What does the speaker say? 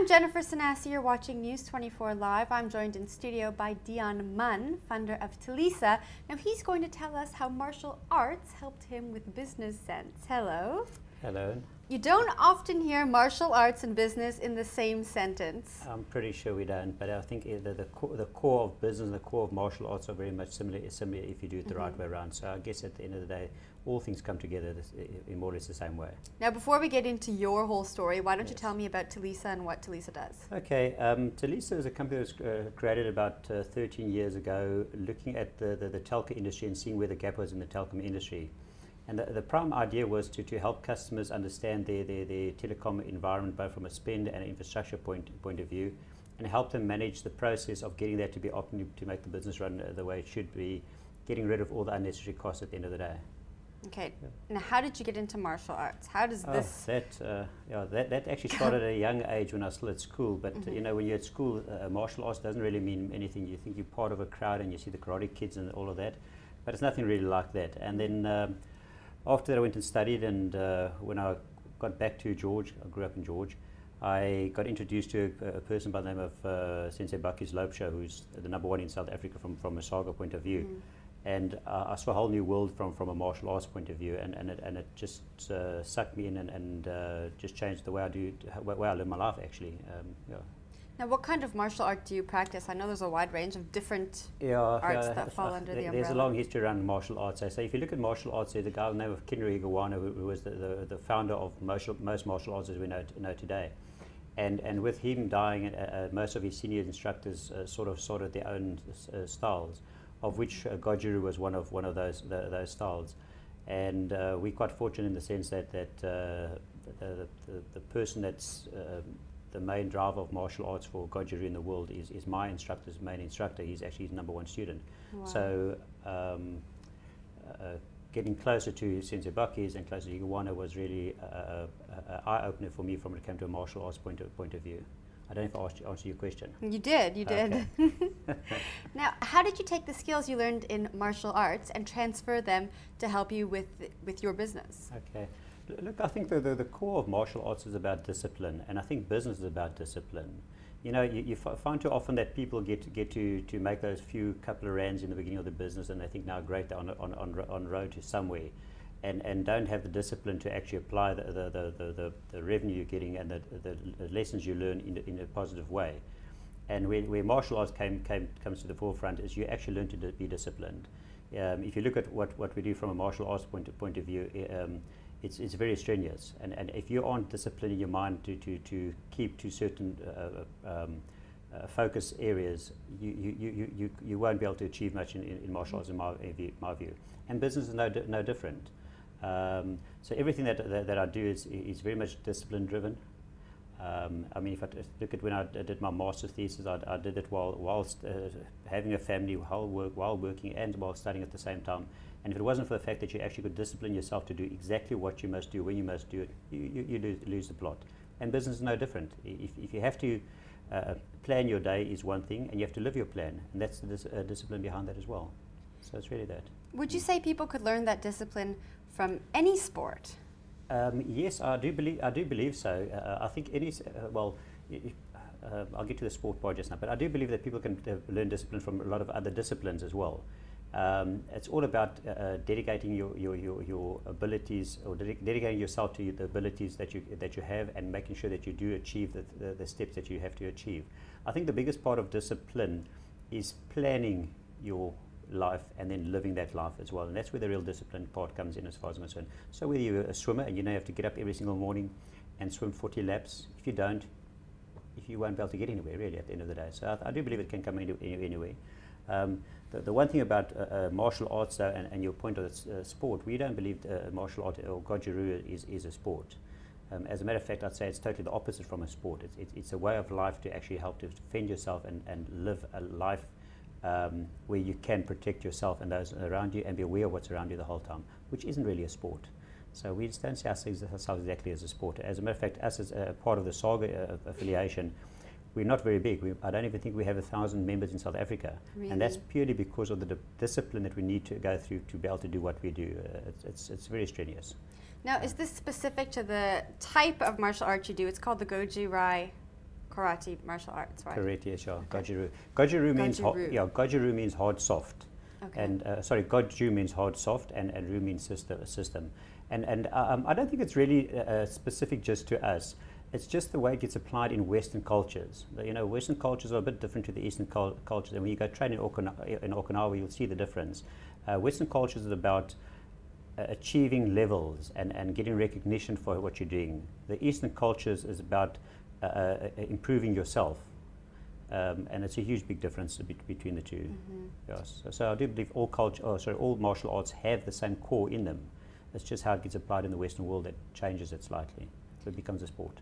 I'm Jennifer Sanasi, you're watching News 24 Live. I'm joined in studio by Dion Munn, founder of Tulisa. Now he's going to tell us how martial arts helped him with business sense. Hello. Hello. You don't often hear martial arts and business in the same sentence. I'm pretty sure we don't, but I think the core of business and the core of martial arts are very much similar if you do it the right way around. So I guess at the end of the day, all things come together in more or less the same way. Now before we get into your whole story, why don't you tell me about Tulisa and what Tulisa does? Okay, Tulisa is a company that was created about 13 years ago, looking at the telco industry and seeing where the gap was in the telecom industry. And the prime idea was to help customers understand their telecom environment, both from a spend and infrastructure point of view, and help them manage the process of getting that to be optimal to make the business run the way it should be, getting rid of all the unnecessary costs at the end of the day. Okay, now how did you get into martial arts? How does this... That actually started at a young age when I was still at school, but you know, when you're at school, martial arts doesn't really mean anything. You think you're part of a crowd and you see the Karate Kids and all of that, but it's nothing really like that. And then after that I went and studied, and when I got back to George, I grew up in George, I got introduced to a person by the name of Sensei Baki's Lopesha, who's the #1 in South Africa from a saga point of view. And I saw a whole new world from a martial arts point of view, and it just sucked me in and just changed the way I live my life actually. Now what kind of martial art do you practice? I know there's a wide range of different arts that fall under the umbrella. There's a long history around martial arts. So if you look at martial arts, there's a guy by the name of Kinri Igawana who was the founder of most martial arts as we know today. And with him dying, most of his senior instructors sort of sorted their own styles, of which Goju was one of those styles. And we're quite fortunate in the sense that the person that's the main driver of martial arts for Goju in the world is my instructor's main instructor. He's actually his #1 student. Wow. So getting closer to Sensei Baki's and closer to Igawana was really an eye-opener for me from when it came to a martial arts point of view. I don't know if I answered your question. You did, you did. Now, how did you take the skills you learned in martial arts and transfer them to help you with your business? Okay. Look, I think the core of martial arts is about discipline, and I think business is about discipline. You know, you find too often that people get to make those few couple of rands in the beginning of the business, and they think now great, they're on road to somewhere, and don't have the discipline to actually apply the revenue you're getting and the lessons you learn in a positive way. And where martial arts comes to the forefront is you actually learn to be disciplined. If you look at what we do from a martial arts point of view, it's very strenuous, and if you aren't disciplined in your mind to keep to certain focus areas, you won't be able to achieve much in martial arts in my view. And business is no different. So everything that I do is very much discipline driven. I mean, if I look at when I did my master's thesis, I did it whilst having a family, while working and while studying at the same time. And if it wasn't for the fact that you actually could discipline yourself to do exactly what you must do, when you must do it, you lose the plot. And business is no different. If you have to plan your day is one thing, and you have to live your plan, and that's the discipline behind that as well. So it's really that. Would you say people could learn that discipline from any sport? Yes, I do believe so. I think any I'll get to the sport part just now, but I do believe that people can learn discipline from a lot of other disciplines as well. It's all about dedicating your abilities, or dedicating yourself to the abilities that you have, and making sure that you do achieve the steps that you have to achieve. I think the biggest part of discipline is planning your life and then living that life as well, and that's where the real discipline part comes in as far as I'm concerned. So whether you're a swimmer and you know you have to get up every single morning and swim 40 laps, if you don't, you won't be able to get anywhere really at the end of the day. So I do believe it can come anywhere. The one thing about martial arts though, and your point of sport, we don't believe martial art or Goju is a sport. As a matter of fact, I'd say it's totally the opposite from a sport. It's a way of life to actually help to defend yourself and live a life where you can protect yourself and those around you and be aware of what's around you the whole time, which isn't really a sport. So we don't see ourselves exactly as a sport. As a matter of fact, us as a part of the Saga affiliation, we're not very big. I don't even think we have 1,000 members in South Africa. Really? And that's purely because of the discipline that we need to go through to be able to do what we do. It's very strenuous. Now, is this specific to the type of martial art you do? It's called the Goju-Rai karate martial arts, right? Karate, yes, yeah. Okay. Goju-ryu. Goju-ryu means Goju-ryu. Goju-ryu means hard soft. Okay. And sorry, Goju means hard soft, and Ryu means system. And I don't think it's really specific just to us. It's just the way it gets applied in Western cultures. You know, Western cultures are a bit different to the Eastern cultures. And when you go train in Okinawa, you'll see the difference. Western cultures is about achieving levels and getting recognition for what you're doing. The Eastern cultures is about improving yourself. And it's a huge big difference between the two. Yes. So I do believe all martial arts have the same core in them. It's just how it gets applied in the Western world that changes it slightly. So it becomes a sport.